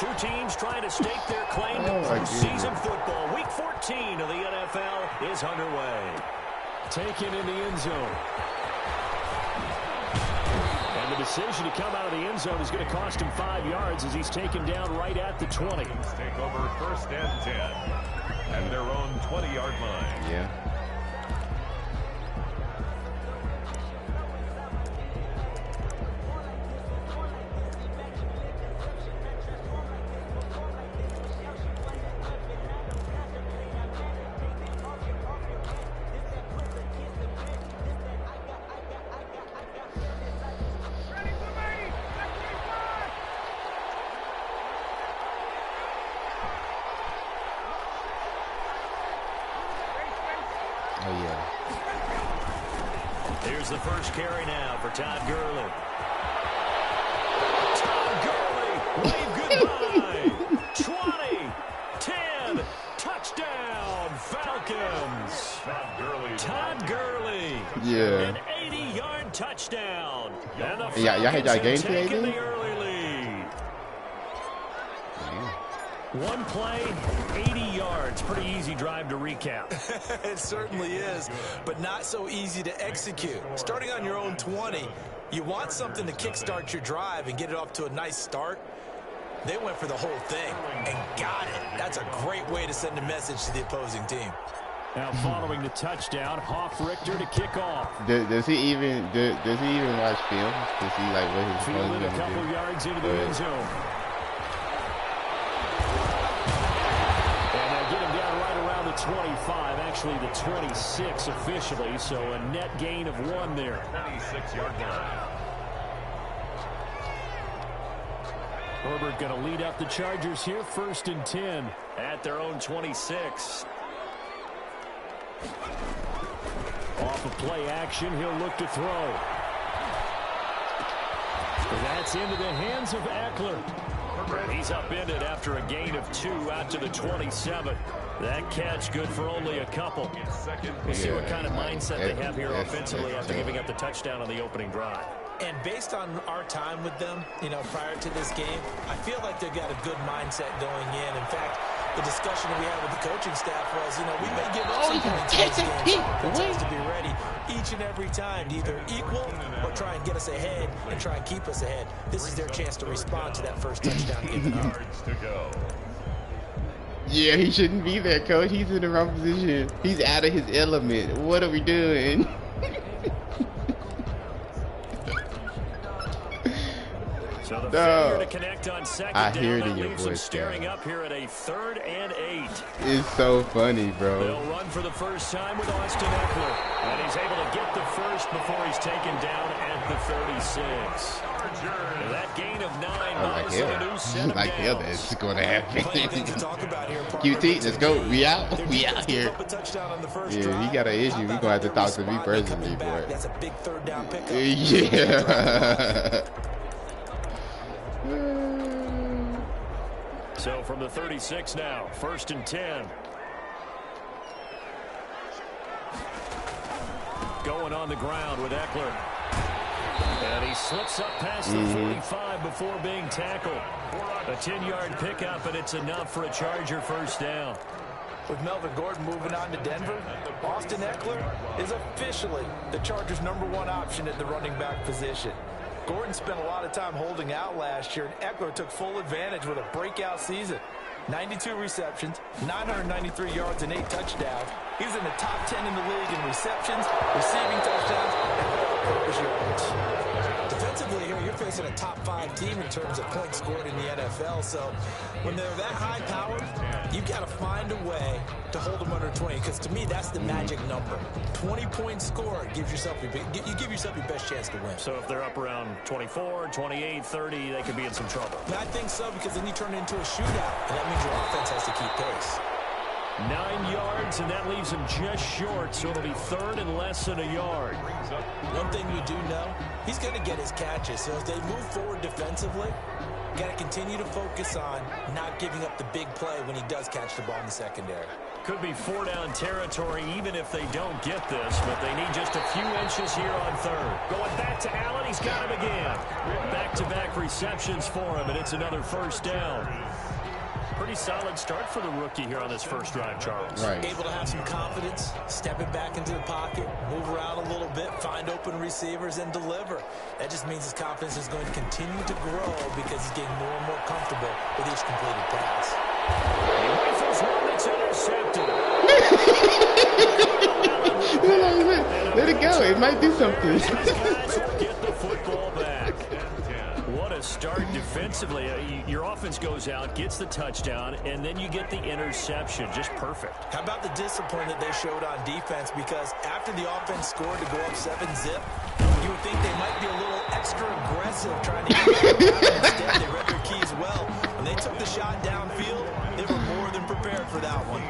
Two teams trying to stake their claim to postseason football. Week 14 of the NFL is underway. Taken in the end zone. And the decision to come out of the end zone is going to cost him 5 yards as he's taken down right at the 20. Take over 1st and 10 and their own 20-yard line. Yeah. Here's the first carry now for Todd Gurley. Todd Gurley, wave goodbye. 20, 10, touchdown, Falcons. Todd Gurley. Yeah. An 80-yard touchdown. And the Y'all had y'all game today, taken then? the early lead. One play, 80 yards. Pretty easy drive to recap. It certainly is, but not so easy to execute. Starting on your own 20, you want something to kickstart your drive and get it off to a nice start. They went for the whole thing and got it. That's a great way to send a message to the opposing team. Now following the touchdown, Hoff-Richter to kick off. Does he even watch film to see like what he's supposed to do? A couple yards into the end zone. And they'll get him down right around the 25, actually the 26 officially, so a net gain of 1 there. 26-yard line. Herbert going to lead up the Chargers here, 1st and 10 at their own 26. Off of play action, he'll look to throw. And that's into the hands of Eckler. He's upended after a gain of 2 out to the 27. That catch good for only a couple. We'll see what kind of mindset they have here offensively after giving up the touchdown on the opening drive. And based on our time with them, prior to this game, I feel like they've got a good mindset going in. In fact, the discussion we had with the coaching staff was, we may give up some points in this game. It has to be ready each and every time to either equal or try and get us ahead and try and keep us ahead. This is their chance to respond to that first touchdown given up. Yeah, he shouldn't be there, coach. He's in the wrong position. He's out of his element. What are we doing? So the failure to connect on second I down, hear it that in your leaves them voice, staring guy. up here at a 3rd and 8. It's so funny, bro. They'll run for the first time with Austin Eckler. And he's able to get the first before he's taken down at the 36. And that gain of 9 moves in a new set of like hell, downs. that's going to happen. Plenty to talk about here, QT, let's go. We out. We out here. Yeah, Yeah, he got an issue. We're going to have to talk to me personally, boy. That's a big 3rd down pickup. Yeah. So from the 36 now, 1st and 10. Going on the ground with Eckler. And he slips up past the 45 before being tackled. A 10-yard pickup, and it's enough for a Charger first down. With Melvin Gordon moving on to Denver, Austin Eckler is officially the Chargers' #1 option at the running back position. Gordon spent a lot of time holding out last year, and Eckler took full advantage with a breakout season. 92 receptions, 993 yards, and 8 touchdowns. He's in the top 10 in the league in receptions, receiving touchdowns, and all-purpose yards. Defensively here, you're facing a top 5 team in terms of points scored in the NFL, so when they're that high-powered, you've got to find a way to hold them under 20, because to me, that's the magic number. 20 points scored gives yourself you give yourself your best chance to win. So if they're up around 24, 28, 30, they could be in some trouble. And I think so, because then you turn it into a shootout, and that means your offense has to keep pace. 9 yards, and that leaves him just short, so it'll be 3rd and less than a yard. One thing we do know, he's going to get his catches, so as they move forward defensively, got to continue to focus on not giving up the big play when he does catch the ball in the secondary. Could be 4-down territory even if they don't get this, but they need just a few inches here on third. Going back to Allen, he's got him again. Back-to-back receptions for him, and it's another first down. Pretty solid start for the rookie here on this first drive, Charles. Right. Able to have some confidence, stepping back into the pocket, move around a little bit, find open receivers, and deliver. That just means his confidence is going to continue to grow because he's getting more and more comfortable with each completed pass. He rifles one that's intercepted. Let it go. It might do something. These guys will get the football back. What a start defensively. Your offense goes out, gets the touchdown, and then you get the interception. Just perfect. How about the discipline that they showed on defense? Because after the offense scored to go up 7-zip, you would think they might be a little extra aggressive trying to get it out. Instead, they read their keys well. When they took the shot downfield, they were more than prepared for that one.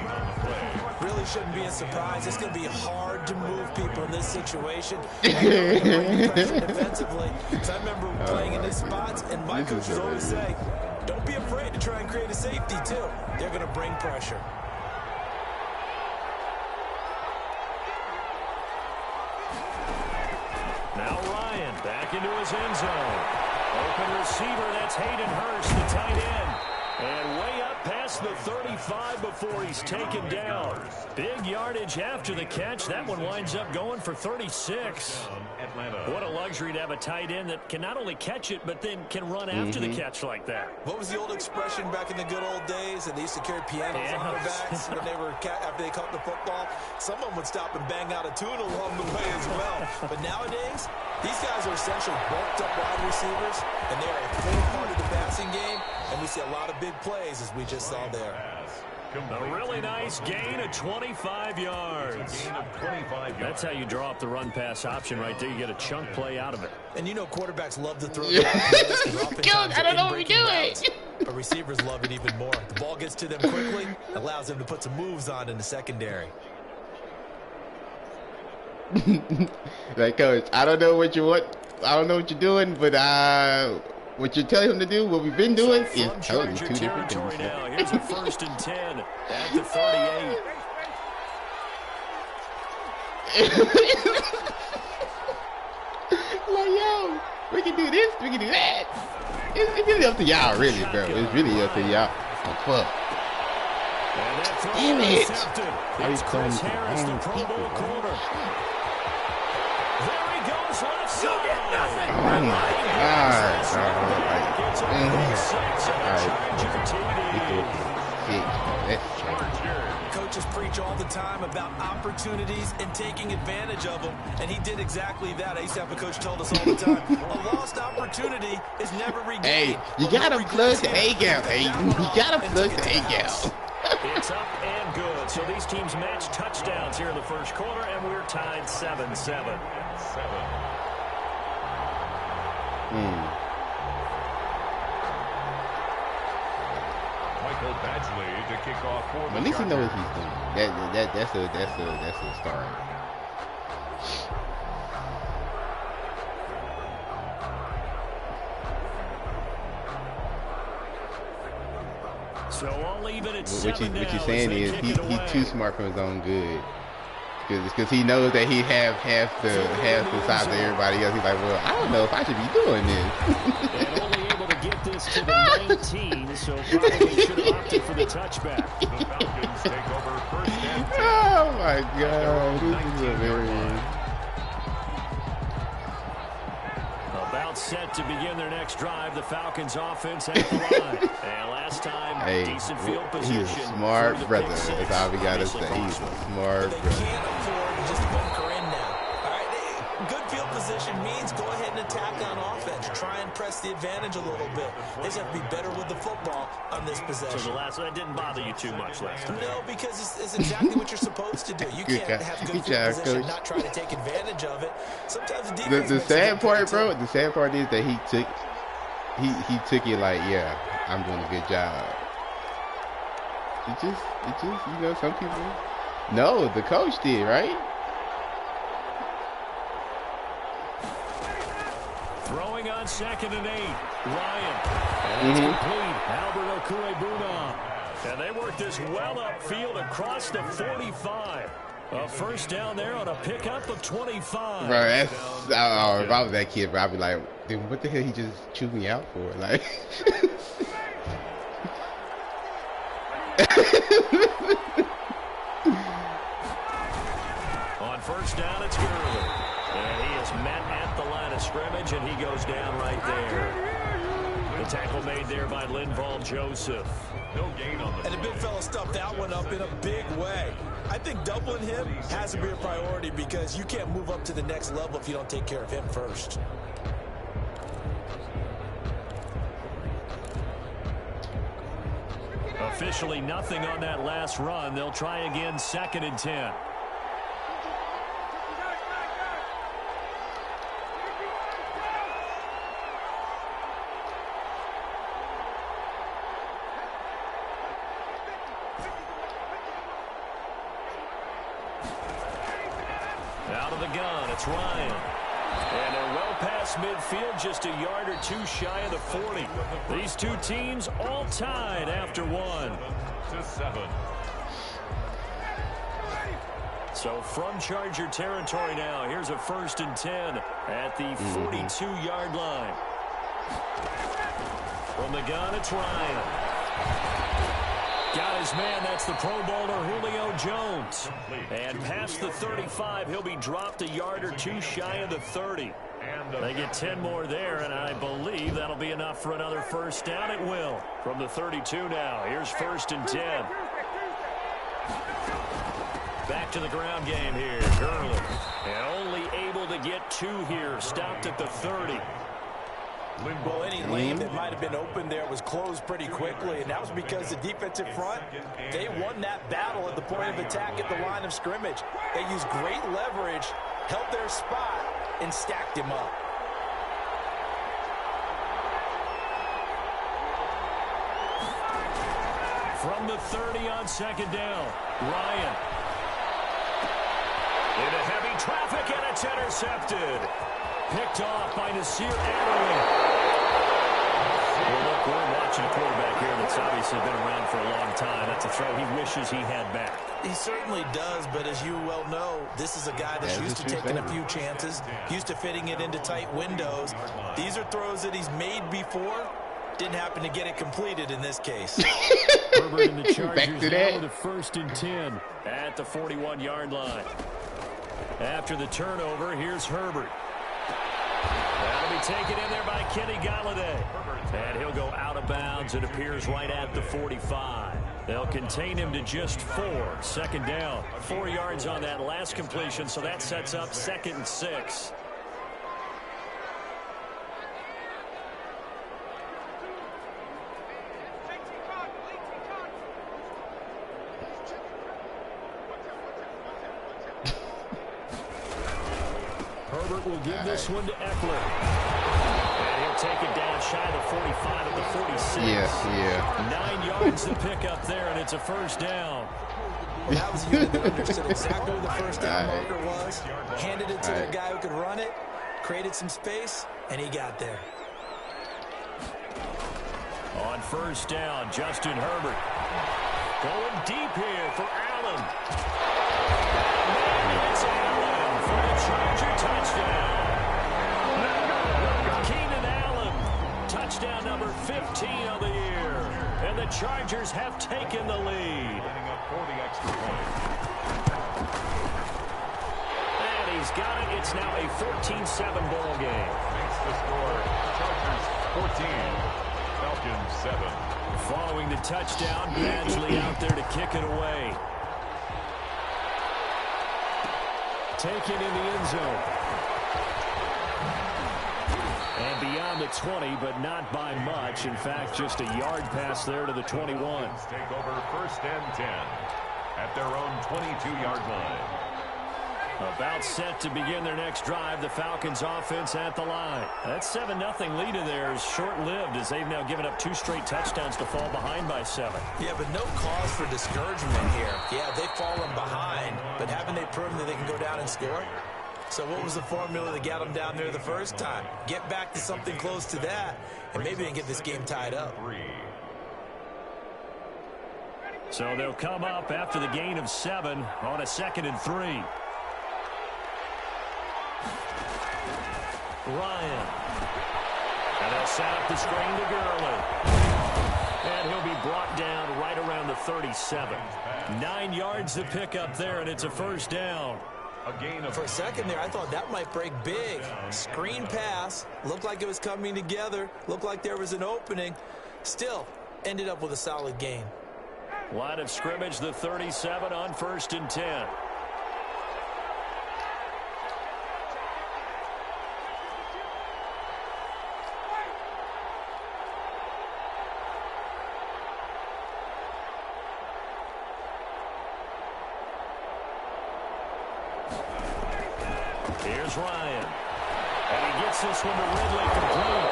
Really shouldn't be a surprise. It's going to be hard to move people in this situation. Pressure defensively. So I remember playing in these spots, and my coaches always say, don't be afraid to try and create a safety, too. They're going to bring pressure. Now Ryan back into his end zone. Open receiver, that's Hayden Hurst, the tight end. And way up past the 35 before he's taken down. Big yardage after the catch. That one winds up going for 36. What a luxury to have a tight end that can not only catch it, but then can run after the catch like that. What was the old expression back in the good old days? And they used to carry pianos on their backs when they were after they caught the football. Someone would stop and bang out a tune along the way as well. But nowadays, these guys are essentially bulked up wide receivers, and they are a core part of the passing game. And we see a lot of big plays, as we just saw there. A really nice gain of 25 yards. That's how you draw up the run-pass option right there. You get a chunk play out of it. And you know quarterbacks love to throw the I don't know what we're doing. But receivers love it even more. The ball gets to them quickly, allows them to put some moves on in the secondary. Like, coach, I don't know what you want. I don't know what you're doing, but what you're telling him to do, what we've been doing, is totally two different things. Now. Here's a 1st and 10 at the 38. Like, yo, we can do this, we can do that. It's really up to y'all, really, bro. It's really up to y'all. Oh, fuck. Damn it. It's Chris Harris, the Pro Bowl corner. There he goes, left side. Oh my God. Coaches preach all the time about opportunities and taking advantage of them, and he did exactly that. I used to have a coach told us all the time, a lost opportunity is never regained. Hey, you gotta plug the A-gap. Hey, you gotta plug the A-gap. It's up and good. So these teams match touchdowns here in the first quarter, and we're tied 7-7. Michael Badgley to kick off for the At least he knows Chargers. what he's doing. That's a start. So I'll leave it at 7 What you're saying is he's too smart for his own good. Because he knows that he half the size of everybody else. He's like, well, I don't know if I should be doing this. And only able to get this to the 19, so probably should have opted for the touchback. The Falcons take over 1st and 10. Oh my God, this is hilarious. About set to begin their next drive, the Falcons offense at the line. And last time, decent field position. He's a smart brother. That's all we gotta say. He's a smart They brother. can't afford to just bunker in now. All right, good field position means go ahead and attack on offense. Try and press the advantage a little bit. They just have to be better with the football on this possession. So the last one didn't bother you too much last time. No, because it's exactly what you're supposed to do. You can't have good field position and not try to take advantage of it. Sometimes the defense The makes sad part, too. bro. The sad part is that he took it like, yeah, I'm doing a good job. It just, you know, some people. No, the coach did, right? Throwing on 2nd and 8. Ryan. And it's complete. Albert Okuebuna. And they work this well upfield across the 45. A first down there on a pickup of 25. Bro, that's, if I was that kid, bro, I'd be like, dude, what the hell he just chewed me out for? Like, on first down, it's Gurley. And he is met at the line of scrimmage, and he goes down right there. The tackle made there by Linval Joseph. No gain on the And the big fella stuffed that one up in a big way. I think doubling him has to be a priority because you can't move up to the next level if you don't take care of him first. Officially nothing on that last run. They'll try again, 2nd and 10. Out of the gun, it's Ryan. And they're well past midfield, just a yard or two shy of the 40. These two teams all tied after one. 7-7. So from Charger territory now, here's a 1st and 10 at the 42-yard line. From the gun, it's Ryan. Got his man, that's the Pro Bowler Julio Jones. And past the 35, he'll be dropped a yard or two shy of the 30. They get 10 more there, and I believe that'll be enough for another first down. It will. From the 32 now, here's 1st and 10. Back to the ground game here, Gurley. And only able to get 2 here, stopped at the 30. Well, any lane that might have been open there was closed pretty quickly, and that was because the defensive front, they won that battle at the point of attack at the line of scrimmage. They used great leverage, held their spot, and stacked him up. From the 30 on 2nd down, Ryan. Into heavy traffic, and it's intercepted. Picked off by Nasir Adderley. Well, look, we're watching a quarterback here that's obviously been around for a long time. That's a throw he wishes he had back. He certainly does, but as you well know, this is a guy that's used to taking a few chances, used to fitting it into tight windows. These are throws that he's made before. Didn't happen to get it completed in this case. Herbert and the Chargers now with a 1st and 10 at the 41-yard line. After the turnover, here's Herbert. That'll be taken in there by Kenny Galladay. And he'll go out of bounds. It appears right at the 45. They'll contain him to just 4. 2nd down. 4 yards on that last completion, so that sets up 2nd and 6. Herbert will give this one to Eckler. And he'll take it down shy of the 45 at the 46. Yeah. 9 yards to pick up there, and it's a first down. Well, that was a unit that understood exactly where the first down marker was, handed it to the guy who could run it, created some space, and he got there. On first down, Justin Herbert. Going deep here for Allen. And it's Allen for the Charger touchdown. Keenan Allen, touchdown number 15 of the year. And the Chargers have taken the lead. And he's got it. It's now a 14-7 ball game. Makes the score. Chargers 14, Falcons 7. Following the touchdown, Badgley out there to kick it away. Taken in the end zone. And beyond the 20, but not by much. In fact, just a yard pass there to the 21. Take over 1st and 10 at their own 22-yard line. About set to begin their next drive. The Falcons offense at the line. That 7-0 lead of theirs short-lived as they've now given up 2 straight touchdowns to fall behind by 7. Yeah, but no cause for discouragement here. Yeah, they've fallen behind, but haven't they proven that they can go down and score? So what was the formula that got them down there the first time? Get back to something close to that, and maybe they can get this game tied up. So they'll come up after the gain of 7 on a 2nd and 3. Ryan. And they'll set up the screen to Gurley. And he'll be brought down right around the 37. 9 yards to pick up there, and it's a first down. For a second there, I thought that might break big. Screen pass. Looked like it was coming together. Looked like there was an opening. Still, ended up with a solid gain. Line of scrimmage, the 37 on 1st and 10. Here's Ryan. And he gets this one to Ridley complete.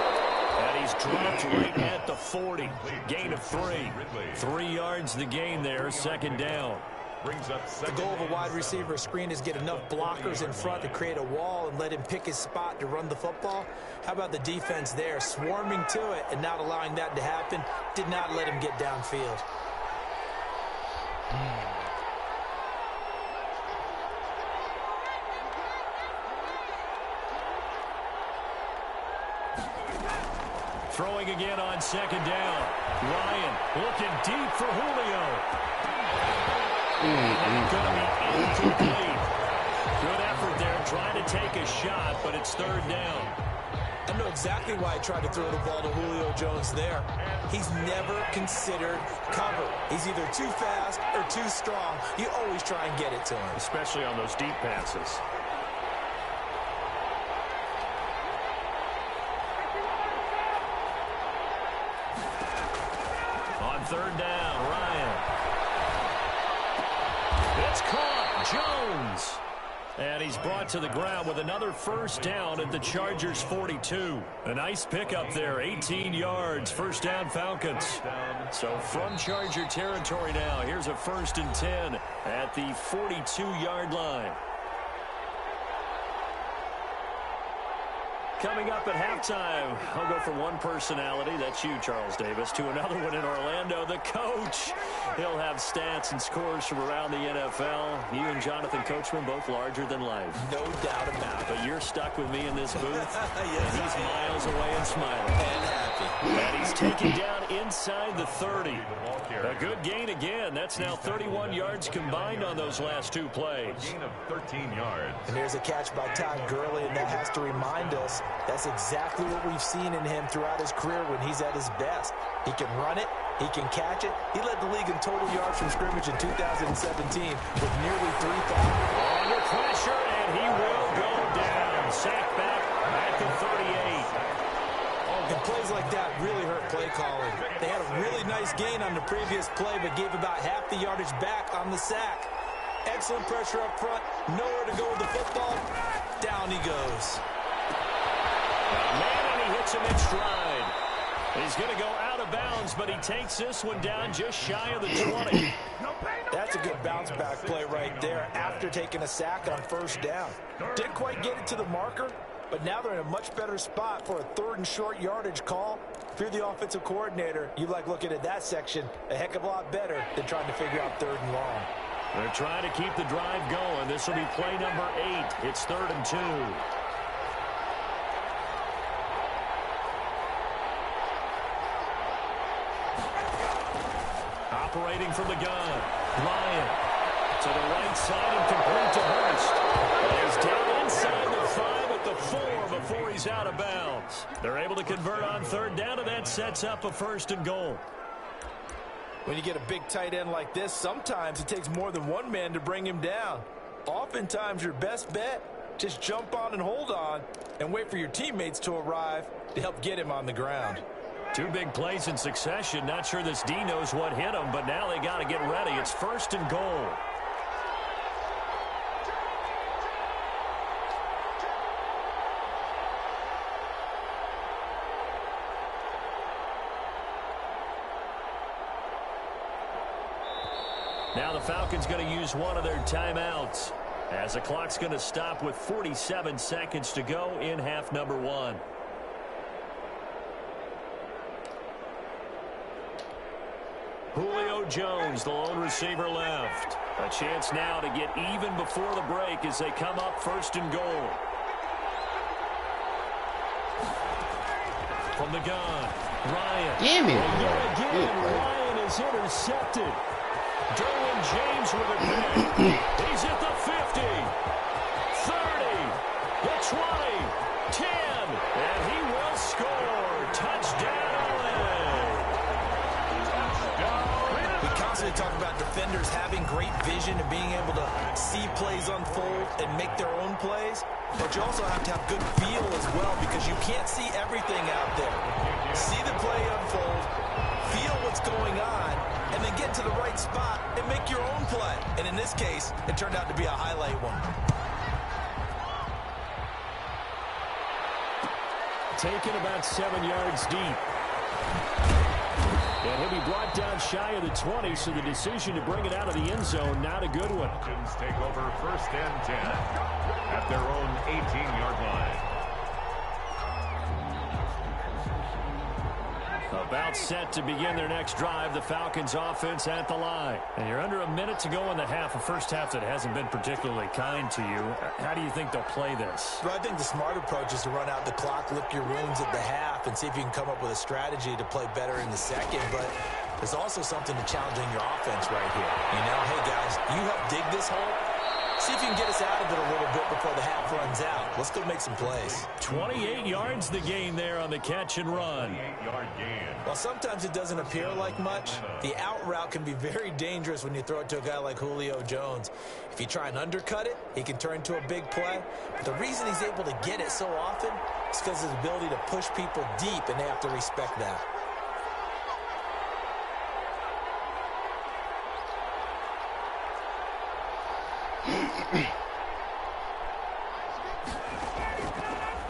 And he's dropped right at the 40. Gain of 3. 3 yards the gain there, 2nd down. The goal of a wide receiver screen is get enough blockers in front to create a wall and let him pick his spot to run the football. How about the defense there, swarming to it and not allowing that to happen? Did not let him get downfield. Throwing again on 2nd down. Ryan looking deep for Julio. Going to be incomplete. Good effort there trying to take a shot, but it's 3rd down. I know exactly why I tried to throw the ball to Julio Jones there. He's never considered cover. He's either too fast or too strong. You always try and get it to him. Especially on those deep passes. On 3rd down, Ryan. It's caught. Jones. And he's brought to the ground with another first down at the Chargers' 42. A nice pickup there, 18 yards, first down Falcons. So from Charger territory now, here's a 1st and 10 at the 42-yard line. Coming up at halftime, I'll go from one personality, that's you, Charles Davis, to another one in Orlando, the coach. He'll have stats and scores from around the NFL. You and Jonathan Coachman, both larger than life. No doubt about it. But you're stuck with me in this booth. Yes, and he's miles away and smiling. And happy. And he's taken down inside the 30. A good gain again. That's now 31 yards combined on those last 2 plays. Gain of 13 yards. And there's a catch by Todd Gurley, and that has to remind us that's exactly what we've seen in him throughout his career when he's at his best. He can run it. He can catch it. He led the league in total yards from scrimmage in 2017 with nearly 3,000. Under pressure, and he will go down. Sacked back at the 38. And plays like that really hurt play calling. They had a really nice gain on the previous play, but gave about half the yardage back on the sack. Excellent pressure up front. Nowhere to go with the football. Down he goes. Man, and he hits him in stride. He's going to go out of bounds, but he takes this one down just shy of the 20. That's a good bounce back play right there after taking a sack on 1st down. Didn't quite get it to the marker, but now they're in a much better spot for a 3rd and short yardage call. If you're the offensive coordinator, you like looking at that section a heck of a lot better than trying to figure out 3rd and long. They're trying to keep the drive going. This will be play number 8. It's 3rd and 2. Operating from the gun. Ryan to the right side and complete to Hurst. He's down inside the 5 at the 4 before he's out of bounds. They're able to convert on 3rd down, and that sets up a 1st and goal. When you get a big tight end like this, sometimes it takes more than one man to bring him down. Oftentimes your best bet, just jump on and hold on and wait for your teammates to arrive to help get him on the ground. 2 big plays in succession. Not sure this D knows what hit him, but now they got to get ready. It's 1st and goal. Now the Falcons going to use one of their timeouts as the clock's going to stop with 47 seconds to go in half number 1. Julio Jones, the lone receiver left. A chance now to get even before the break as they come up 1st and goal. From the gun, Ryan. Damn it. Again, Ryan is intercepted. Derwin James with a pick. He's at the 50, 30, the 20, 10, and he will score. Touchdown, LA. We constantly talk about defenders having great vision and being able to see plays unfold and make their own plays. But you also have to have good feel as well because you can't see everything out there. See the play unfold, feel what's going on, and then get to the right spot and make your own play. And in this case, it turned out to be a highlight one. Taken about 7 yards deep. And he'll be brought down shy of the 20, so the decision to bring it out of the end zone, not a good one. Falcons take over 1st and 10 at their own 18-yard line. About set to begin their next drive, the Falcons offense at the line. And you're under a minute to go in the half, a first half that hasn't been particularly kind to you. How do you think they'll play this? Well, I think the smart approach is to run out the clock, lick your wounds at the half, and see if you can come up with a strategy to play better in the second. But there's also something to challenging your offense right here. You know, hey, guys, you help dig this hole. See if you can get us out of it a little bit before the half runs out. Let's go make some plays. 28 yards the gain there on the catch and run. 28-yard gain. While sometimes it doesn't appear like much, the out route can be very dangerous when you throw it to a guy like Julio Jones. If you try and undercut it, he can turn into a big play. But the reason he's able to get it so often is because of his ability to push people deep, and they have to respect that.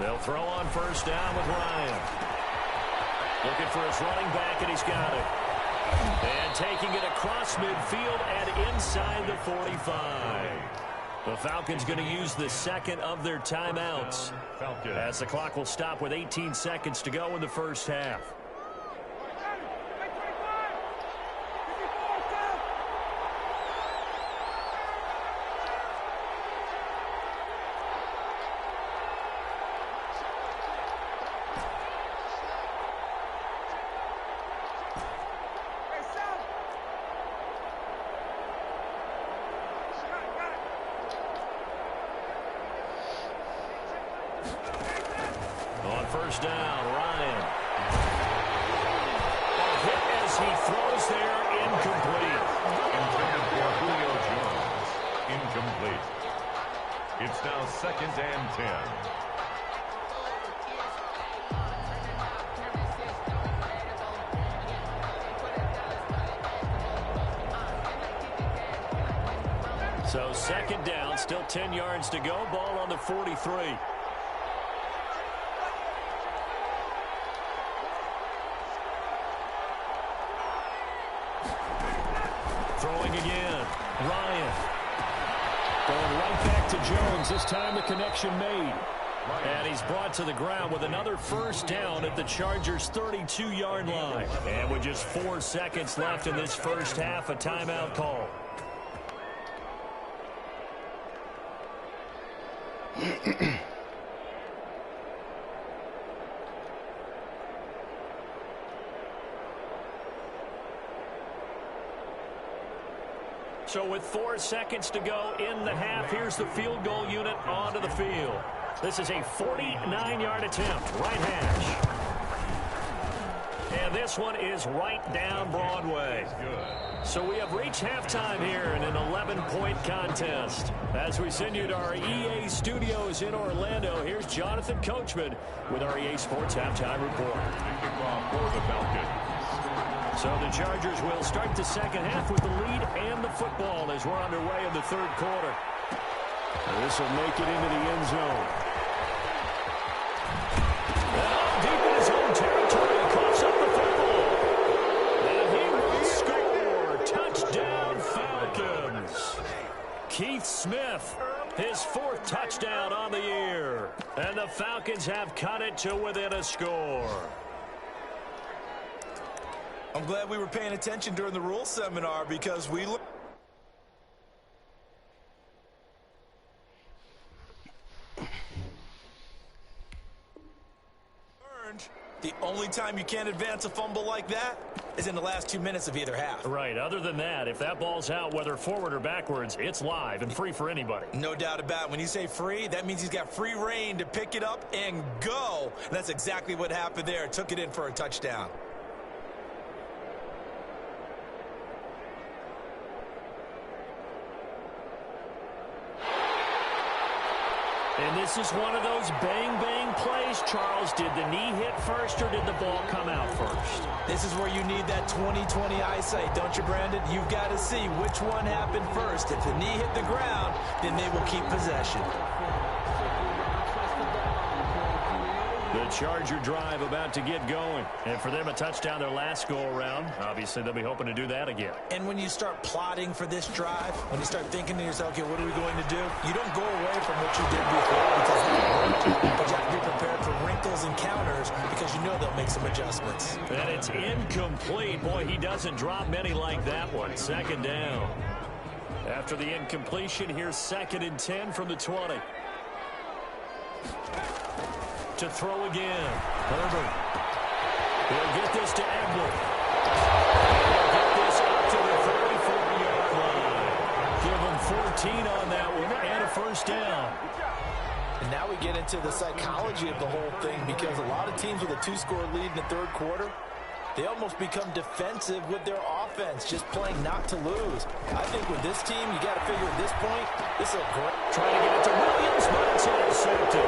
They'll throw on 1st down with Ryan. Looking for his running back, and he's got it. And taking it across midfield and inside the 45. The Falcons going to use the second of their timeouts as the clock will stop with 18 seconds to go in the first half. On 1st down, Ryan. A hit as he throws there, incomplete. Intended for Julio Jones. Incomplete. It's now 2nd and 10. So 2nd down, still 10 yards to go. Ball on the 43. Throwing again. Ryan. Going right back to Jones. This time the connection made. And he's brought to the ground with another 1st down at the Chargers' 32-yard line. And with just 4 seconds left in this first half, a timeout call. So with 4 seconds to go in the half, here's the field goal unit onto the field. This is a 49-yard attempt, right hash. And this one is right down Broadway. So we have reached halftime here in an 11-point contest. As we send you to our EA studios in Orlando, here's Jonathan Coachman with our EA Sports Halftime Report. Kickoff for the Falcons. So the Chargers will start the second half with the lead and the football as we're underway in the 3rd quarter. This will make it into the end zone. And deep in his own territory, coughs up the football. And he will score. Touchdown, Falcons. Keith Smith, his 4th touchdown on the year. And the Falcons have cut it to within a score. I'm glad we were paying attention during the rules seminar because we learned the only time you can't advance a fumble like that is in the last 2 minutes of either half. Right. Other than that, if that ball's out, whether forward or backwards, it's live and free for anybody. No doubt about it. When you say free, that means he's got free reign to pick it up and go. And that's exactly what happened there. Took it in for a touchdown. And this is one of those bang-bang plays, Charles. Did the knee hit first or did the ball come out first? This is where you need that 20/20 eyesight, don't you, Brandon? You've got to see which one happened first. If the knee hit the ground, then they will keep possession. The Charger drive about to get going. And for them, a touchdown their last go-around. Obviously, they'll be hoping to do that again. And when you start plotting for this drive, when you start thinking to yourself, okay, what are we going to do? You don't go away from what you did before because it worked. But you have to be prepared for wrinkles and counters because you know they'll make some adjustments. And it's incomplete. Boy, he doesn't drop many like that one. Second down. After the incompletion, here's 2nd and 10 from the 20. To throw again. Herbert. He'll get this to Eckler. He'll get this up to the 34-yard line. Give him 14 on that one and a first down. And now we get into the psychology of the whole thing because a lot of teams with a 2-score lead in the third quarter, they almost become defensive with their offense, just playing not to lose. I think with this team, you got to figure at this point, this is a great... Trying to get it to Williams, but it's intercepted.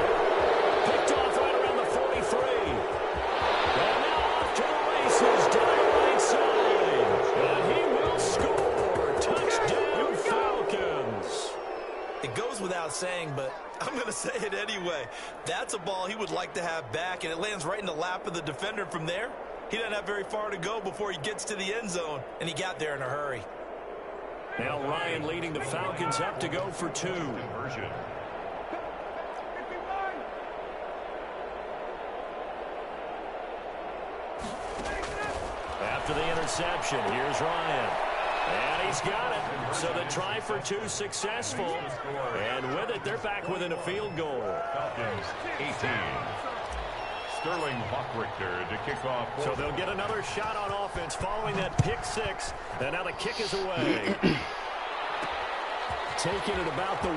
Picked off right around the 43. And now off to the races down the right side. And he will score. Touchdown, Falcons. It goes without saying, but I'm going to say it anyway. That's a ball he would like to have back, and it lands right in the lap of the defender from there. He doesn't have very far to go before he gets to the end zone, and he got there in a hurry. Now Ryan leading the Falcons up to go for 2. After the interception, here's Ryan. And he's got it. So the try for 2 successful. And with it, they're back within a field goal. Falcons 18. Sterling Hawkrichter to kick off. So they'll get another shot on offense following that pick 6. And now the kick is away. Taking it about the 1.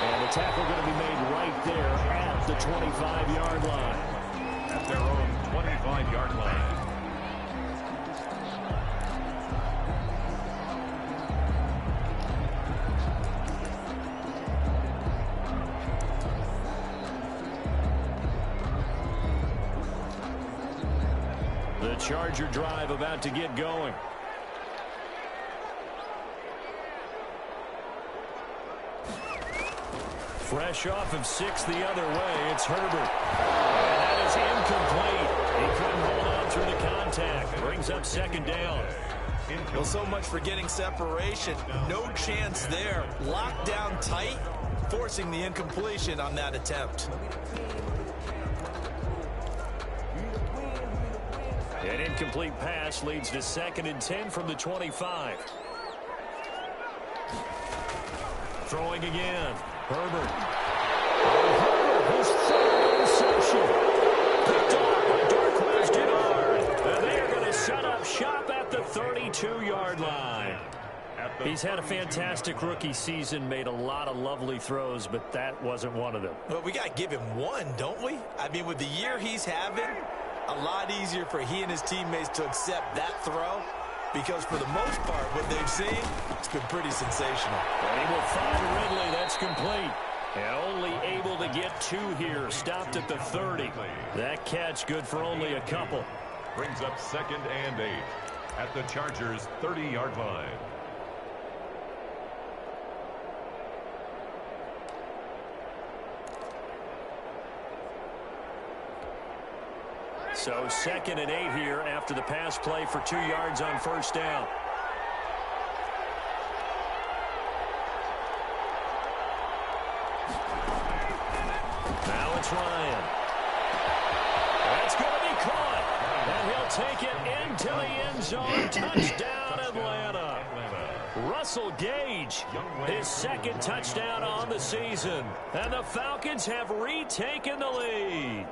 And the tackle going to be made right there at the 25-yard line. At their own 25-yard line. The Charger drive about to get going. Fresh off of 6 the other way, it's Herbert. And that is incomplete. He couldn't hold on through the contact. Brings up 2nd down. Well, so much for getting separation. No chance there. Locked down tight, forcing the incompletion on that attempt. An incomplete pass leads to 2nd and 10 from the 25. Throwing again. Herbert. His third interception. Picked off by Darqueze Dennard. And they are going to set up shop at the 32-yard line. He's had a fantastic rookie season, made a lot of lovely throws, but that wasn't one of them. Well, we got to give him one, don't we? I mean, with the year he's having, a lot easier for he and his teammates to accept that throw. Because for the most part, what they've seen, it's been pretty sensational. And he will find Ridley. That's complete. And only able to get 2 here. Stopped at the 30. That catch good for only a couple. Brings up 2nd and 8 at the Chargers' 30-yard line. So 2nd and 8 here after the pass play for 2 yards on first down. Now it's Ryan. That's going to be And he'll take it into the end zone. Touchdown, Atlanta. Russell Gage, his second touchdown on the season. And the Falcons have retaken the lead.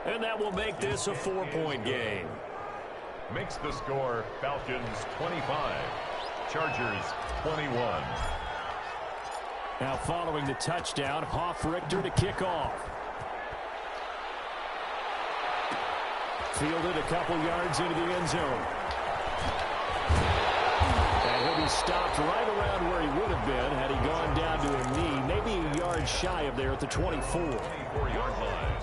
And that will make this a 4-point game. Makes the score Falcons 25, Chargers 21. Now following the touchdown, Hoff-Richter to kick off. Fielded a couple yards into the end zone. And he'll be stopped right around where he would have been had he gone down to a knee, maybe a yard shy of there at the 24. 24-yard line.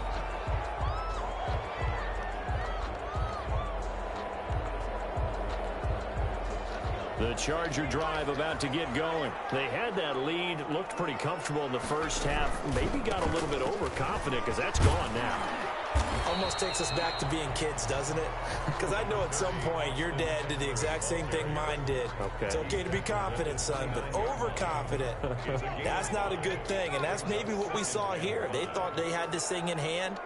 The Charger drive about to get going. They had that lead, looked pretty comfortable in the first half, maybe got a little bit overconfident because that's gone now. Almost takes us back to being kids, doesn't it? Because I know at some point your dad did the exact same thing mine did. Okay. It's okay to be confident, son, but overconfident, that's not a good thing. And that's maybe what we saw here. They thought they had this thing in hand,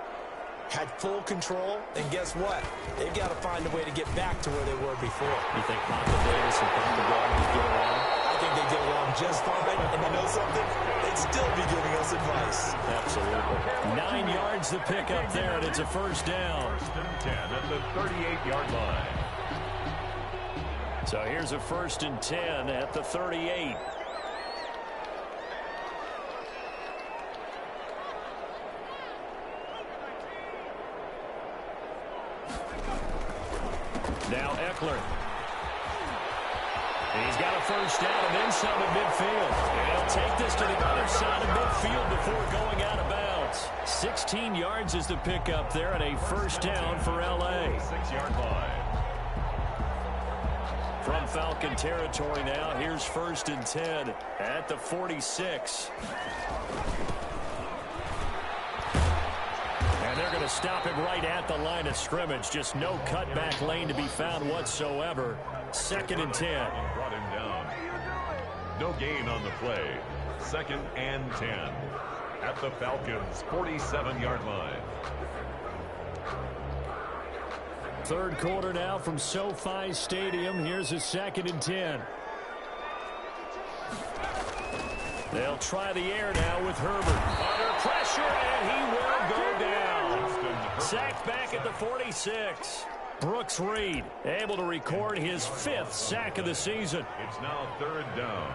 had full control, and guess what? They've got to find a way to get back to where they were before. You think Papa Davis and Papa Gardner get along? I think they get along just fine, and you know something? They'd still be giving us advice. Absolutely. 9 yards to pick up there, and it's a first down. First and 10 at the 38-yard line. So here's a 1st and 10 at the 38. Now Eckler. And he's got a first down and then some at midfield. And he'll take this to the other side of midfield before going out of bounds. 16 yards is the pickup there and a first down for L.A. 6-yard line. From Falcon territory now, here's 1st and 10 at the 46. And they're going to stop him right at the line of scrimmage. Just no cutback lane to be found whatsoever. 2nd and 10. Brought him down. No gain on the play. 2nd and 10 at the Falcons' 47-yard line. 3rd quarter now from SoFi Stadium. Here's a 2nd and 10. They'll try the air now with Herbert. Under pressure, and he will go down. Sacked back at the 46. Brooks Reed able to record his 5th sack of the season. It's now 3rd down.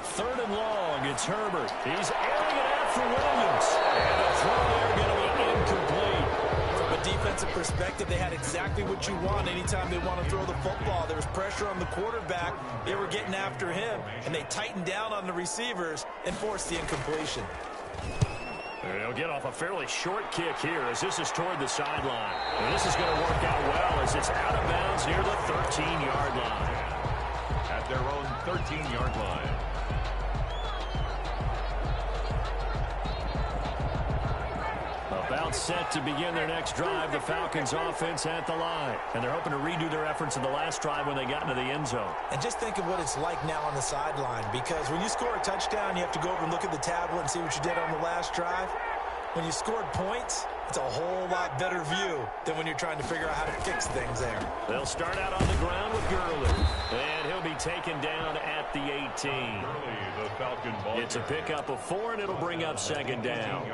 Third and long, it's Herbert. He's airing it out for Williams. And the throw there going to be incomplete. From a defensive perspective, they had exactly what you want anytime they want to throw the football. There was pressure on the quarterback. They were getting after him, and they tightened down on the receivers and forced the incompletion. They'll get off a fairly short kick here as this is toward the sideline. And this is going to work out well as it's out of bounds near the 13-yard line. At their own 13-yard line. About set to begin their next drive, the Falcons offense at the line. And they're hoping to redo their efforts in the last drive when they got into the end zone. And just think of what it's like now on the sideline, because when you score a touchdown, you have to go over and look at the tablet and see what you did on the last drive. When you scored points, it's a whole lot better view than when you're trying to figure out how to fix things there. They'll start out on the ground with Gurley. And he'll be taken down at the 18. The Falcon ball. It's a pickup of 4, and it'll bring up 2nd down.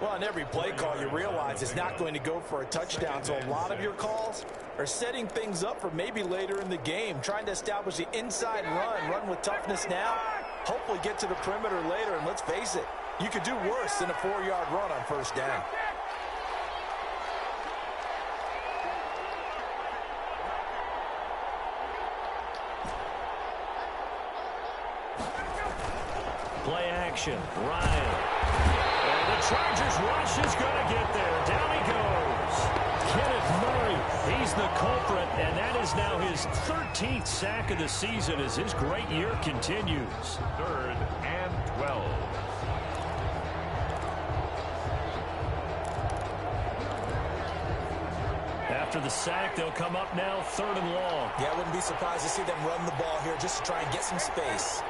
Well, on every play call, you realize it's not going to go for a touchdown, so a lot of your calls are setting things up for maybe later in the game, trying to establish the inside run with toughness now, hopefully get to the perimeter later, and let's face it, you could do worse than a 4-yard run on 1st down. Play action, Ryan. And the Chargers rush is going to get there. Down he goes. Kenneth Murray, he's the culprit, and that is now his 13th sack of the season as his great year continues. 3rd and 12. after the sack. They'll come up now 3rd and long. Yeah, I wouldn't be surprised to see them run the ball here just to try and get some space.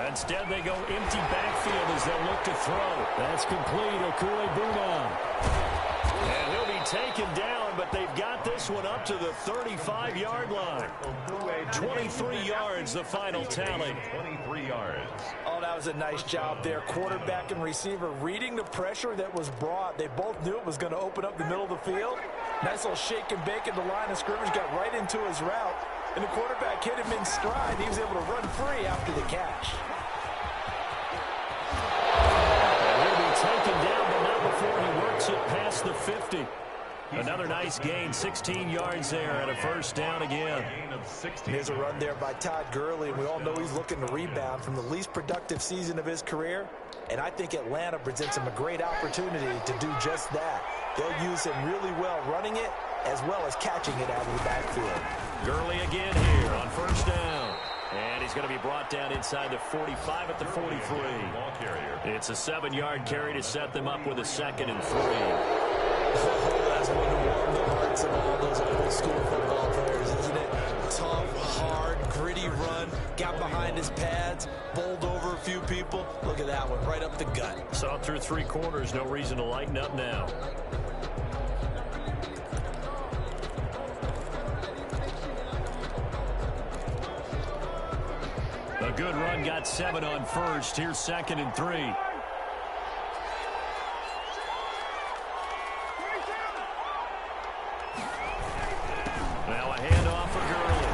Instead, they go empty backfield as they look to throw. That's complete. Okue-Buna. And he'll be taken down, but they've got this one up to the 35-yard line. 23 yards, the final tally. 23 yards. Oh, that was a nice job there. Quarterback and receiver reading the pressure that was brought. They both knew it was going to open up the middle of the field. Nice little shake and bake at the line of scrimmage, got right into his route. And the quarterback hit him in stride. He was able to run free after the catch. Taken down, but not before he works it past the 50. Another nice gain, 16 yards there, and a first down again. There's a run there by Todd Gurley, and we all know he's looking to rebound from the least productive season of his career. And I think Atlanta presents him a great opportunity to do just that. They'll use him really well running it as well as catching it out of the backfield. Gurley again here on first down. And he's going to be brought down inside the 45 at the 43. It's a 7-yard carry to set them up with a 2nd and 3. That's one to warm the hearts of all those old school football players, isn't it? Tough, hard, gritty run, got behind his pads, bowled over a few people. Look at that one, right up the gut. Saw through 3 quarters, no reason to lighten up now. A good run, got 7 on first. Here's 2nd and 3. Now a handoff for Gurley.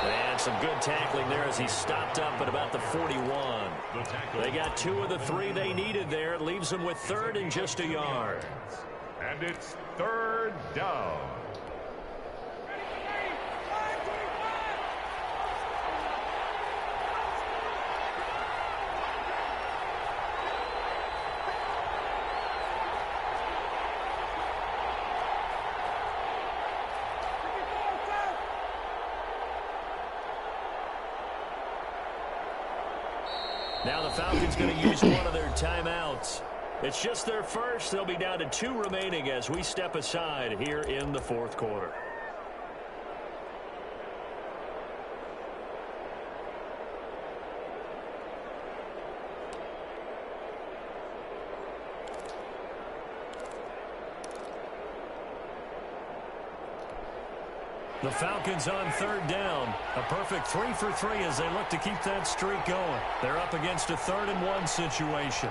And some good tackling there as he stopped up at about the 41. They got 2 of the 3 they needed there. It leaves them with 3rd and just a yard. And it's 3rd down. Now the Falcons going to use one of their timeouts. It's just their first. They'll be down to 2 remaining as we step aside here in the 4th quarter. The Falcons on 3rd down. A perfect 3 for 3 as they look to keep that streak going. They're up against a 3rd and 1 situation.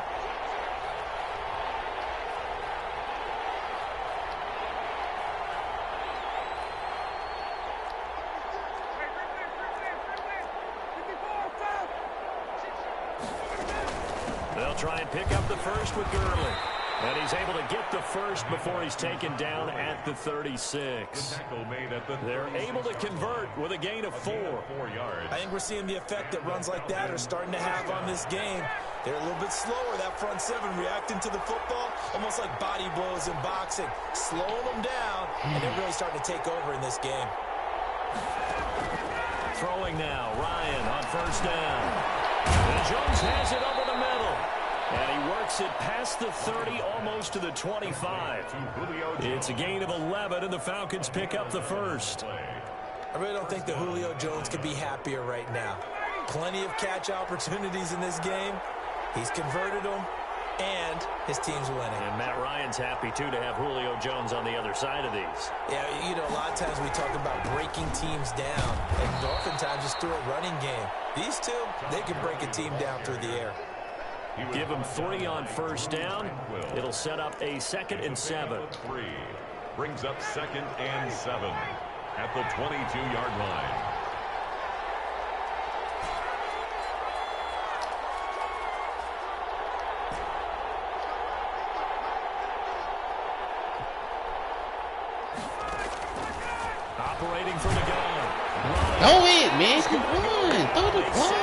They'll try and pick up the first with Gurley. And he's able to get the first before he's taken down at the 36. They're able to convert with a gain of 4. I think we're seeing the effect that runs like that are starting to have on this game. They're a little bit slower, that front 7, reacting to the football, almost like body blows in boxing, slowing them down, and they're really starting to take over in this game. Throwing now, Ryan on first down. And Jones has it over the middle. And he works it past the 30, almost to the 25. It's a gain of 11, and the Falcons pick up the first. I really don't think that Julio Jones could be happier right now. Plenty of catch opportunities in this game. He's converted them, and his team's winning. And Matt Ryan's happy, too, to have Julio Jones on the other side of these. Yeah, you know, a lot of times we talk about breaking teams down, and oftentimes just through a running game. These two, they can break a team down through the air. Give him 3 on first down. It'll set up a 2nd and 7. 3 brings up 2nd and 7 at the 22-yard line. Operating from the gun. Throw it, man. Come on. Throw the ball.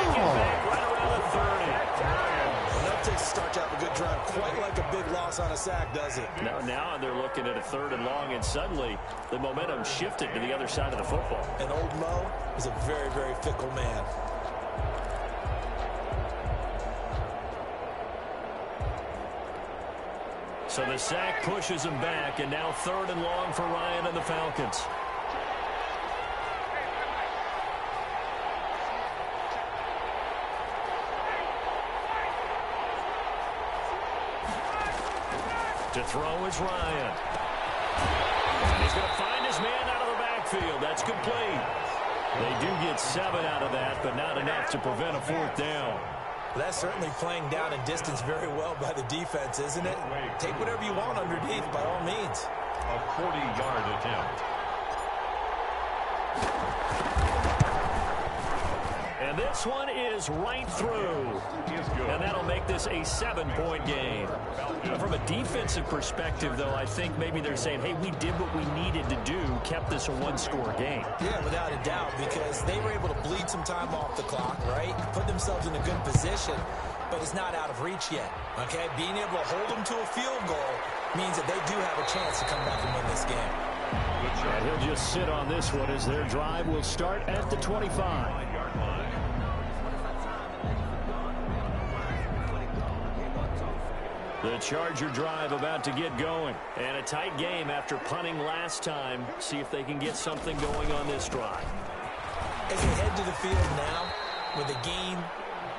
takes a start to have a good drive. Quite like a big loss on a sack, does it? Now they're looking at a 3rd and long, and suddenly the momentum shifted to the other side of the football. And old Mo is a very, very fickle man. So the sack pushes him back, and now 3rd and long for Ryan and the Falcons. To throw is Ryan. And he's going to find his man out of the backfield. That's complete. They do get 7 out of that, but not enough to prevent a 4th down. That's certainly playing down and distance very well by the defense, isn't it? Take whatever you want underneath, by all means. A 40-yard attempt. And this one is right through. And that'll make this a 7-point game. From a defensive perspective, though, I think maybe they're saying, hey, we did what we needed to do, kept this a 1-score game. Yeah, without a doubt, because they were able to bleed some time off the clock, right? Put themselves in a good position, but it's not out of reach yet, okay? Being able to hold them to a field goal means that they do have a chance to come back and win this game. And he'll just sit on this one as their drive will start at the 25. The Charger drive about to get going. And a tight game after punting last time. See if they can get something going on this drive. As they head to the field now, with the game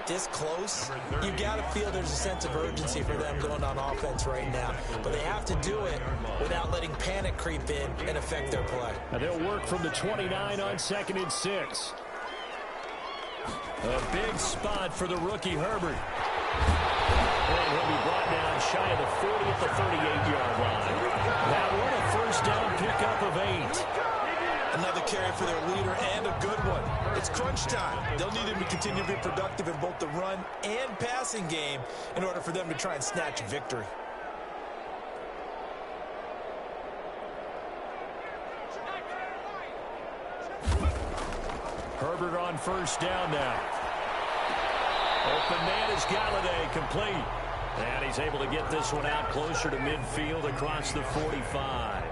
this close, you got to feel there's a sense of urgency for them going on offense right now. But they have to do it without letting panic creep in and affect their play. And they'll work from the 29 on 2nd and 6. A big spot for the rookie Herbert. And he'll be brought down shy of the 40 at the 38-yard line. That one a 1st down pickup of 8. Another carry for their leader and a good one. It's crunch time. They'll need him to continue to be productive in both the run and passing game in order for them to try and snatch victory. Herbert on 1st down now. Open man is Galladay, complete. And he's able to get this one out closer to midfield across the 45.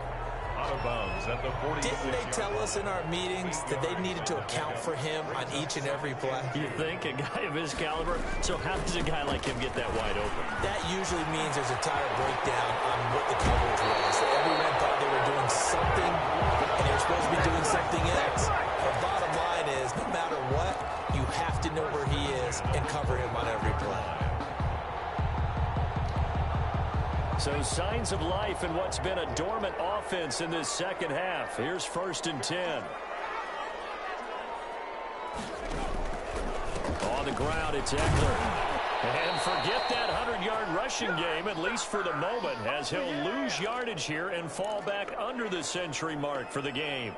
Out of bounds at the 46. Didn't they tell us in our meetings that they needed to account for him on each and every play? You think? A guy of his caliber? So how does a guy like him get that wide open? That usually means there's a tire breakdown on what the coverage was. Everyone thought they were doing something, and they were supposed to be doing something else. The bottom line is, no matter what, you have to know where he is and cover him on every play. So signs of life in what's been a dormant offense in this 2nd half. Here's 1st and 10. On the ground, it's Eckler. And forget that 100-yard rushing game, at least for the moment, as he'll lose yardage here and fall back under the century mark for the game.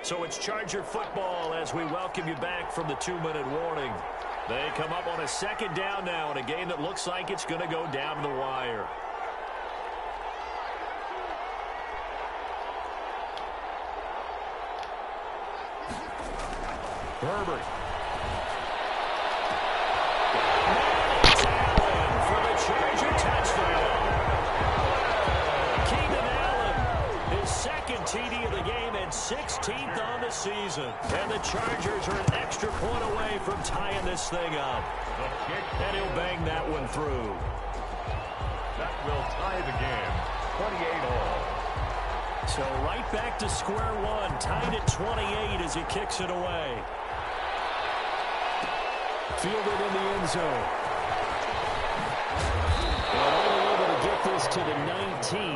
So it's Charger football as we welcome you back from the 2-minute warning. They come up on a 2nd down now in a game that looks like it's going to go down to the wire. Herbert. For the Charger touchdown. Keenan Allen, his 2nd TD of the game and 16th on the season. And the Chargers are an extra point away from tying this thing up. And he'll bang that one through. That will tie the game, 28-all. So right back to square one, tied at 28 as he kicks it away. Fielded in the end zone. And only able to get this to the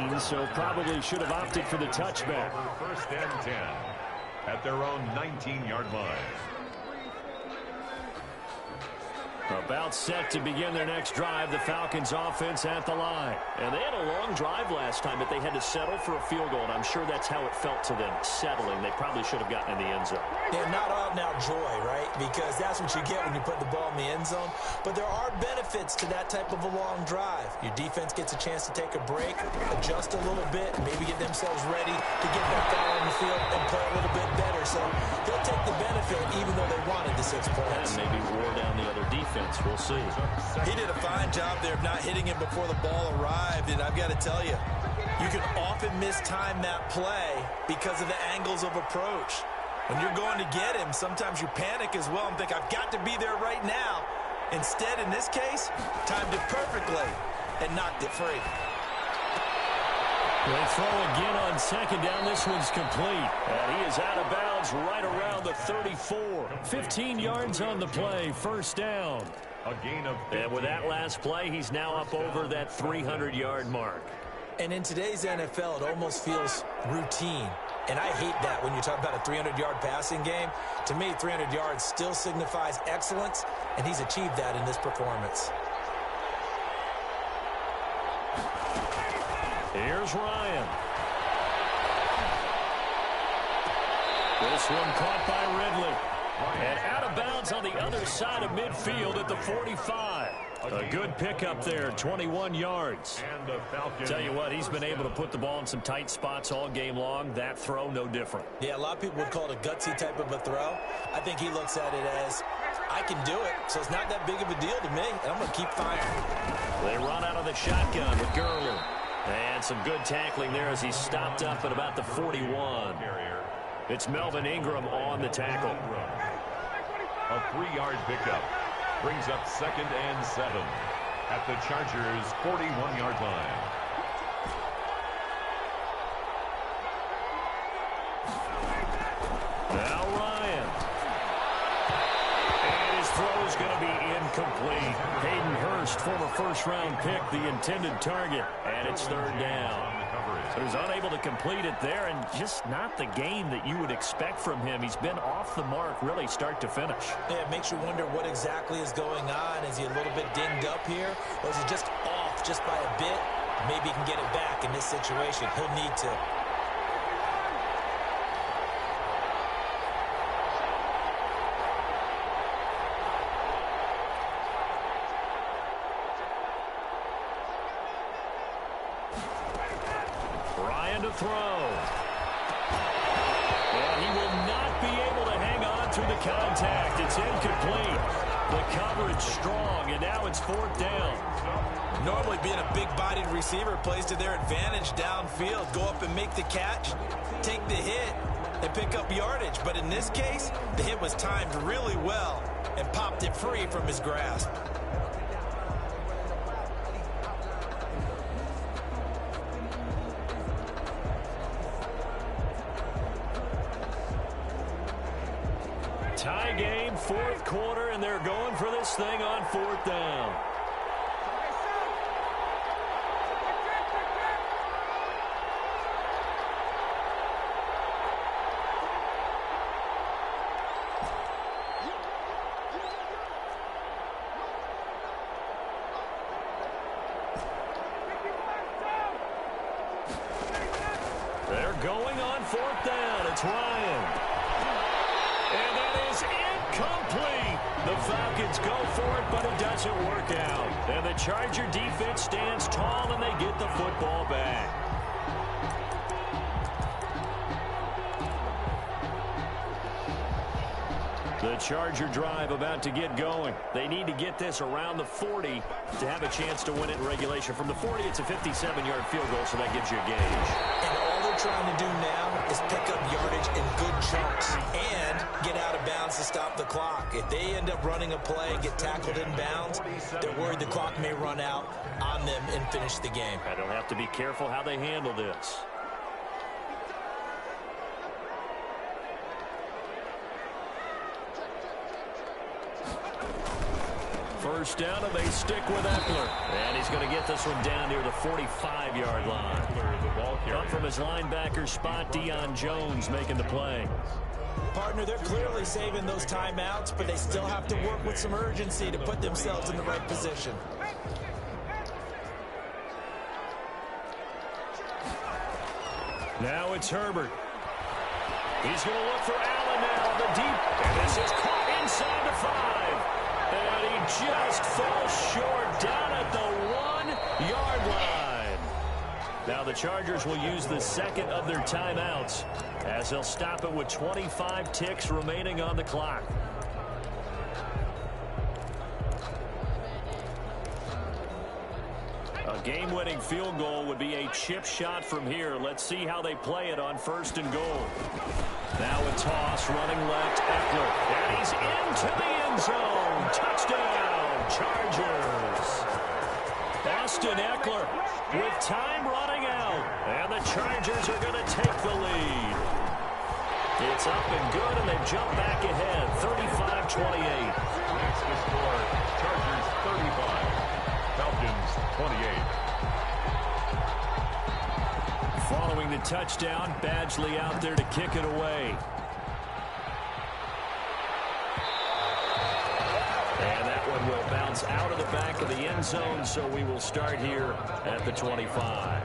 19, so probably should have opted for the touchback. 1st and 10 at their own 19-yard line. About set to begin their next drive, the Falcons offense at the line. And they had a long drive last time, but they had to settle for a field goal, and I'm sure that's how it felt to them, settling. They probably should have gotten in the end zone. Yeah, not out now joy, right? Because that's what you get when you put the ball in the end zone. But there are benefits to that type of a long drive. Your defense gets a chance to take a break, adjust a little bit, maybe get themselves ready to get back out on the field and play a little bit better. So they'll take the benefit even though they wanted the 6 points. And maybe wore down the other defense. We'll see. He did a fine job there of not hitting him before the ball arrived, and I've got to tell you, you can often mistime that play because of the angles of approach. When you're going to get him, sometimes you panic as well and think, I've got to be there right now. Instead, in this case, timed it perfectly and knocked it free. They throw again on second down. This one's complete. And he is out of bounds right around the 34. 15 yards on the play. First down. A gain of 15. And with that last play, he's now up over that 300-yard mark. And in today's NFL, it almost feels routine. And I hate that when you talk about a 300-yard passing game. To me, 300 yards still signifies excellence, and he's achieved that in this performance. Here's Ryan. This one caught by Ridley. And out of bounds on the other side of midfield at the 45. A good pickup there, 21 yards. And the Falcons. Tell you what, he's been able to put the ball in some tight spots all game long. That throw, no different. Yeah, a lot of people would call it a gutsy type of a throw. I think he looks at it as, I can do it, so it's not that big of a deal to me, and I'm going to keep firing. They run out of the shotgun with Gurley. And some good tackling there as he stopped up at about the 41. It's Melvin Ingram on the tackle. A 3-yard pickup brings up 2nd and 7 at the Chargers' 41-yard line. Now Ryan. And his throw is going to be incomplete. Hayden Hurst, former first-round pick, the intended target. And it's 3rd down. So he's unable to complete it there, and just not the game that you would expect from him. He's been off the mark, really, start to finish. Yeah, it makes you wonder what exactly is going on. Is he a little bit dinged up here, or is he just off just by a bit? Maybe he can get it back in this situation. He'll need to. To throw. And he will not be able to hang on through the contact. It's incomplete. The coverage strong, and now it's 4th down. Normally being a big-bodied receiver plays to their advantage downfield. Go up and make the catch, take the hit, and pick up yardage. But in this case, the hit was timed really well and popped it free from his grasp. Tie game, 4th quarter, and they're going for this thing on 4th down. They're going on 4th down. It's Ryan. And that is incomplete. The Falcons go for it, but it doesn't work out. And the Charger defense stands tall, and they get the football back. The Charger drive about to get going. They need to get this around the 40 to have a chance to win it in regulation. From the 40, it's a 57-yard field goal, so that gives you a gauge. And all they're trying to do now is pick up yardage in good chunks and get out of bounds to stop the clock. If they end up running a play and get tackled in bounds, they're worried the clock may run out on them and finish the game. And they'll have to be careful how they handle this. first down, and they stick with Eckler. And he's going to get this one down near the 45-yard line. Up from his linebacker spot, Deion Jones making the play. Partner, they're clearly saving those timeouts, but they still have to work with some urgency to put themselves in the right position. Now it's Herbert. He's going to look for Allen now on the deep. And this is caught inside the 5. And he just falls short down at the 1-yard line. Now the Chargers will use the second of their timeouts as they'll stop it with 25 ticks remaining on the clock. A game-winning field goal would be a chip shot from here. Let's see how they play it on first and goal. Now a toss, running left, Eckler. And he's into the end zone. Touchdown, Chargers. Austin Eckler with time running out. And the Chargers are going to take the lead. It's up and good, and they jump back ahead, 35-28. Next to score, Chargers 35. Falcons 28. Following the touchdown, Badgley out there to kick it away. And that one will bounce out of the back of the end zone, so we will start here at the 25.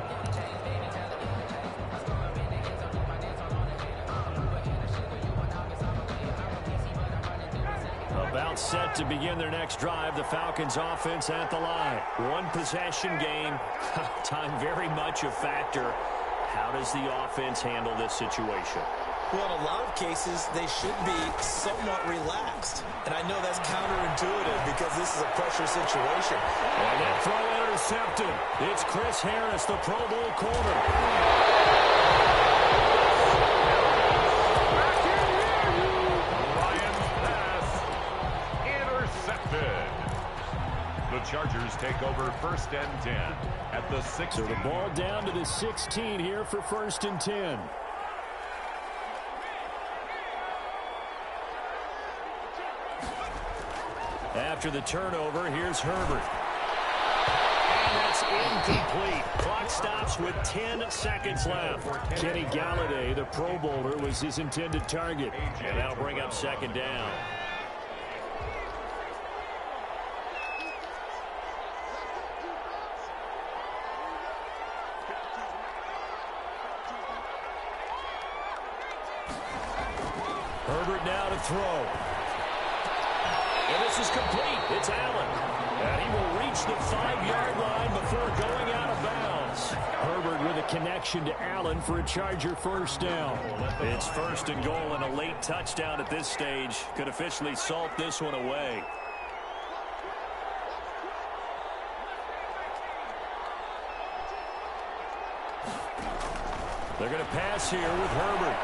About set to begin their next drive, the Falcons offense at the line. One possession game, time very much a factor. How does the offense handle this situation? Well, in a lot of cases, they should be somewhat relaxed. And I know that's counterintuitive because this is a pressure situation. And that throw intercepted. It's Chris Harris, the Pro Bowl corner. The Chargers take over first and 10 at the 16. So the ball down to the 16 here for first and 10. After the turnover, here's Herbert. And that's incomplete. Clock stops with 10 seconds left. Kenny Galladay, the Pro Bowler, was his intended target. And that'll bring up second down. Herbert now to throw. And this is complete. It's Allen. And he will reach the 5-yard line before going out of bounds. Herbert with a connection to Allen for a Charger first down. It's first and goal, and a late touchdown at this stage could officially salt this one away. They're going to pass here with Herbert.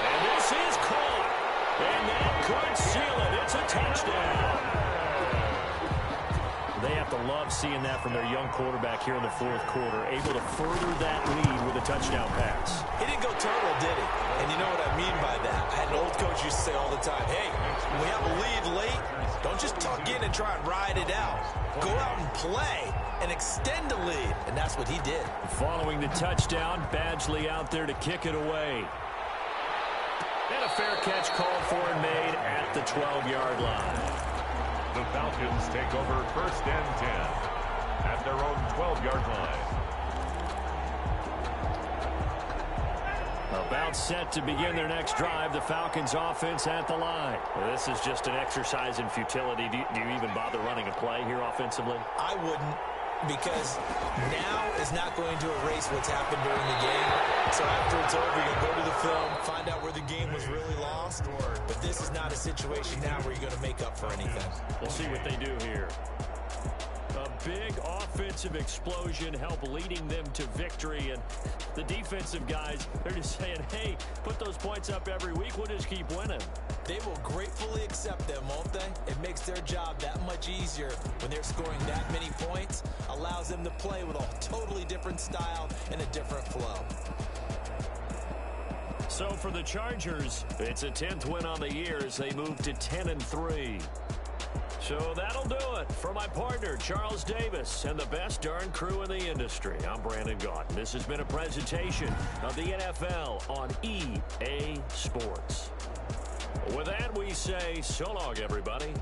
And this is caught. And that could seal it. It's a touchdown. They have to love seeing that from their young quarterback here in the fourth quarter, able to further that lead with a touchdown pass. He didn't go total, did he? And you know what I mean by that. I had an old coach used to say all the time, hey, when we have a lead late, don't just tuck in and try and ride it out. Go out and play and extend the lead. And that's what he did. Following the touchdown, Badgley out there to kick it away. And a fair catch called for and made at the 12-yard line. The Falcons take over first and 10 at their own 12-yard line. About set to begin their next drive, the Falcons offense at the line. Well, this is just an exercise in futility. Do you even bother running a play here offensively? I wouldn't, because now is not going to erase what's happened during the game. So after it's over, you'll go to the film, find out where the game was really lost. But this is not a situation now where you're going to make up for anything. We'll see what they do here. A big offensive explosion help leading them to victory. And the defensive guys, they're just saying, hey, put those points up every week. We'll just keep winning. They will gratefully accept them, won't they? It makes their job that much easier when they're scoring that many points. Allows them to play with a totally different style and a different flow. So for the Chargers, it's a 10th win on the year as they move to 10-3. So that'll do it. For my partner, Charles Davis, and the best darn crew in the industry, I'm Brandon Gaudin. This has been a presentation of the NFL on EA Sports. With that, we say so long, everybody.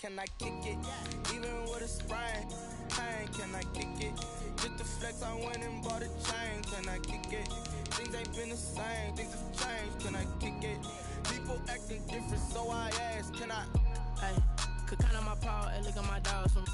Can I kick it? Even with a sprain, pain, can I kick it? Just the flex, I went and bought a chain. Can I kick it? Things ain't been the same, things have changed. Can I kick it? People acting different, so I ask, can I? Hey, could count on my paw and look at my dogs from.